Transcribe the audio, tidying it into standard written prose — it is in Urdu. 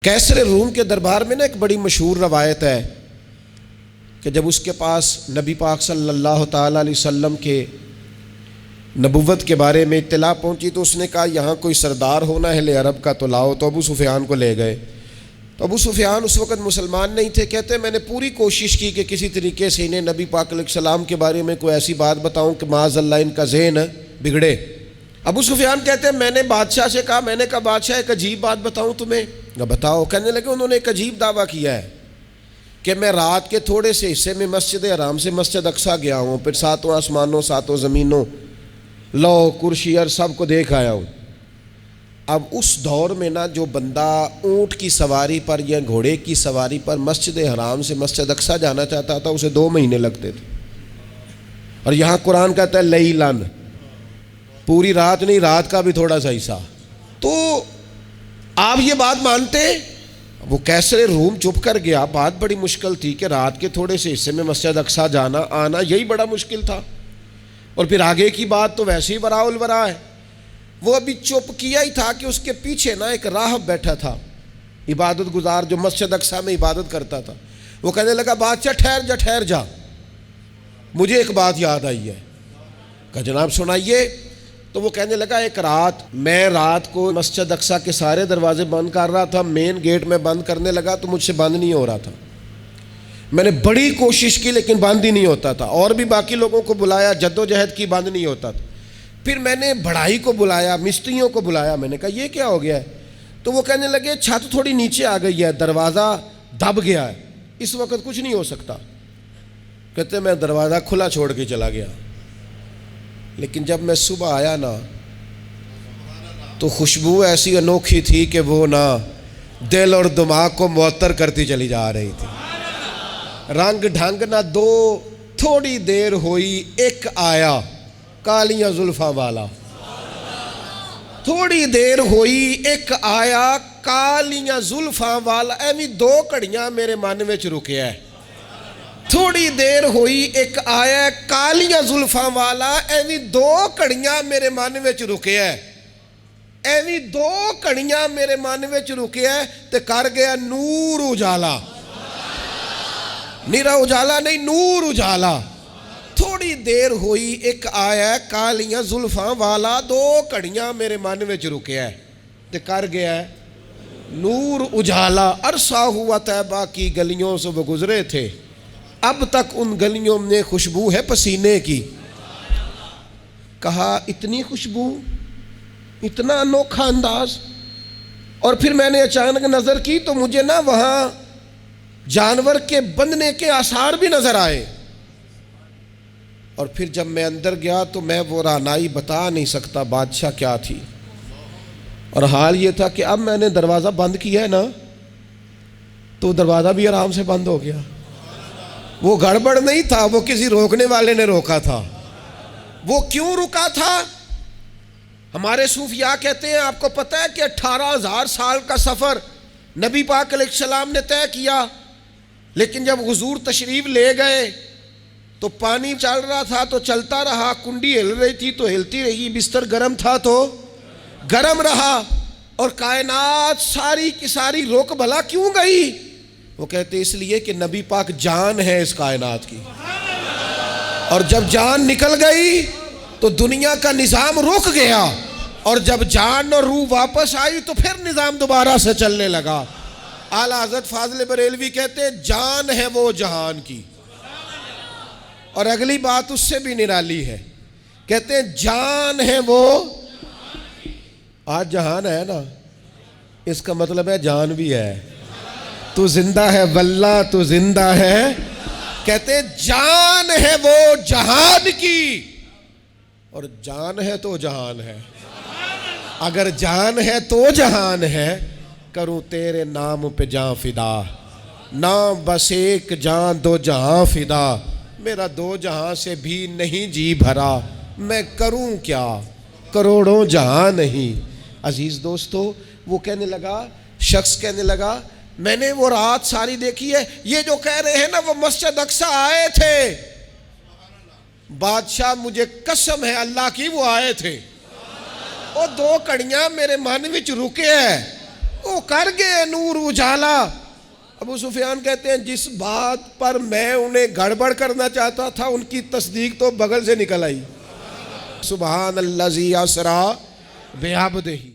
کیسر روم کے دربار میں ایک بڑی مشہور روایت ہے کہ جب اس کے پاس نبی پاک صلی اللہ تعالیٰ علیہ وسلم کے نبوت کے بارے میں اطلاع پہنچی تو اس نے کہا یہاں کوئی سردار ہونا ہے عرب کا تو لاؤ، تو ابو سفیان کو لے گئے۔ تو ابو سفیان اس وقت مسلمان نہیں تھے، کہتے میں نے پوری کوشش کی کہ کسی طریقے سے انہیں نبی پاک علیہ السلام کے بارے میں کوئی ایسی بات بتاؤں کہ معاذ اللہ ان کا ذہن بگڑے۔ ابو سفیان کہتے ہیں میں نے بادشاہ سے کہا، میں نے کہا بادشاہ ایک عجیب بات بتاؤں تمہیں؟ بتاؤ۔ کہنے لگے انہوں نے ایک عجیب دعویٰ کیا ہے کہ میں رات کے تھوڑے سے حصے میں مسجد حرام سے مسجد اقصیٰ گیا ہوں، پھر ساتوں آسمانوں ساتوں زمینوں لو کرسی اور سب کو دیکھ آیا ہوں۔ اب اس دور میں جو بندہ اونٹ کی سواری پر یا گھوڑے کی سواری پر مسجد حرام سے مسجد اقصیٰ جانا چاہتا تھا اسے 2 مہینے لگتے تھے، اور یہاں قرآن کہتا ہے لیلن، پوری رات نہیں، رات کا بھی تھوڑا سا حصہ۔ تو آپ یہ بات مانتے؟ وہ کیسر روم چپ کر گیا، بات بڑی مشکل تھی کہ رات کے تھوڑے سے حصے میں مسجد اقصیٰ جانا آنا یہی بڑا مشکل تھا، اور پھر آگے کی بات تو ویسے ہی وراء الورا ہے۔ وہ ابھی چپ کیا ہی تھا کہ اس کے پیچھے ایک راہب بیٹھا تھا، عبادت گزار جو مسجد اقصیٰ میں عبادت کرتا تھا۔ وہ کہنے لگا بادشاہ ٹھہر جا، مجھے ایک بات یاد آئی ہے۔ کہا جناب سنائیے۔ تو وہ کہنے لگا ایک رات میں رات کو مسجد اقصیٰ کے سارے دروازے بند کر رہا تھا، مین گیٹ میں بند کرنے لگا تو مجھ سے بند نہیں ہو رہا تھا، میں نے بڑی کوشش کی لیکن بند ہی نہیں ہوتا تھا، اور بھی باقی لوگوں کو بلایا، جدوجہد کی، بند نہیں ہوتا تھا۔ پھر میں نے بڑھائی کو بلایا، مستریوں کو بلایا، میں نے کہا یہ کیا ہو گیا ہے؟ تو وہ کہنے لگے چھت تھوڑی نیچے آ گئی ہے، دروازہ دب گیا ہے، اس وقت کچھ نہیں ہو سکتا۔ کہتے میں دروازہ کھلا چھوڑ کے چلا گیا، لیکن جب میں صبح آیا تو خوشبو ایسی انوکھی تھی کہ وہ دل اور دماغ کو معطر کرتی چلی جا رہی تھی۔ رنگ ڈھنگ دو، تھوڑی دیر ہوئی ایک آیا کالیاں زلفاں والا، تھوڑی دیر ہوئی ایک آیا کالیاں زلفاں والا، ایویں 2 گھڑیاں میرے من وچ رکیا ہے۔ تھوڑی دیر ہوئی ایک آیا کالیاں زلفاں والا، ایویں 2 گھڑیاں میرے من وچ رکیا ہے، ایویں 2 گھڑیاں میرے من وچ رکیا ہے تے کر گیا نور اجالا، نیرا اجالا نہیں، نور اجالا۔ تھوڑی دیر ہوئی ایک آیا کالیاں زلفاں والا، 2 گھڑیاں میرے من وچ رکیا ہے تے کر گیا ہے نور اجالا۔ عرصہ ہوا طیبہ کی گلیوں سے وہ گزرے تھے، اب تک ان گلیوں میں خوشبو ہے پسینے کی۔ کہا اتنی خوشبو، اتنا انوکھا انداز۔ اور پھر میں نے اچانک نظر کی تو مجھے وہاں جانور کے بندنے کے آثار بھی نظر آئے، اور پھر جب میں اندر گیا تو میں وہ رعنائی بتا نہیں سکتا بادشاہ کیا تھی، اور حال یہ تھا کہ اب میں نے دروازہ بند کیا ہے تو دروازہ بھی آرام سے بند ہو گیا۔ وہ گڑبڑ نہیں تھا، وہ کسی روکنے والے نے روکا تھا۔ وہ کیوں رکا تھا؟ ہمارے صوفیاء کہتے ہیں آپ کو پتہ ہے کہ 18,000 سال کا سفر نبی پاک علیہ السلام نے طے کیا، لیکن جب حضور تشریف لے گئے تو پانی چل رہا تھا تو چلتا رہا، کنڈی ہل رہی تھی تو ہلتی رہی، بستر گرم تھا تو گرم رہا، اور کائنات ساری کی ساری رک بھلا کیوں گئی؟ وہ کہتے اس لیے کہ نبی پاک جان ہے اس کائنات کی، اور جب جان نکل گئی تو دنیا کا نظام رک گیا، اور جب جان اور روح واپس آئی تو پھر نظام دوبارہ سے چلنے لگا۔ اعلیٰ حضرت فاضل بریلوی کہتے ہیں جان ہے وہ جہان کی، اور اگلی بات اس سے بھی نرالی ہے، کہتے ہیں جان ہے وہ، آج جہان ہے اس کا مطلب ہے جان بھی ہے، تو زندہ ہے واللہ تو زندہ ہے۔ کہتے ہیں جان ہے وہ جہان کی، اور جان ہے تو جہان ہے، اگر جان ہے تو جہان ہے، کروں تیرے نام پہ جان فدا، نام بس ایک جان 2 جہاں فدا، میرا 2 جہاں سے بھی نہیں جی بھرا، میں کروں کیا کروڑوں جہاں نہیں۔ عزیز دوستو، وہ کہنے لگا، شخص کہنے لگا میں نے وہ رات ساری دیکھی ہے، یہ جو کہہ رہے ہیں وہ مسجد اقصیٰ آئے تھے، بادشاہ مجھے قسم ہے اللہ کی وہ آئے تھے، وہ 2 گھڑیاں میرے من وچ رکے ہیں، وہ کر گئے نور اجالا۔ ابو سفیان کہتے ہیں جس بات پر میں انہیں گڑبڑ کرنا چاہتا تھا ان کی تصدیق تو بغل سے نکل آئی۔ سبحان الذی اسریٰ بعبدہ۔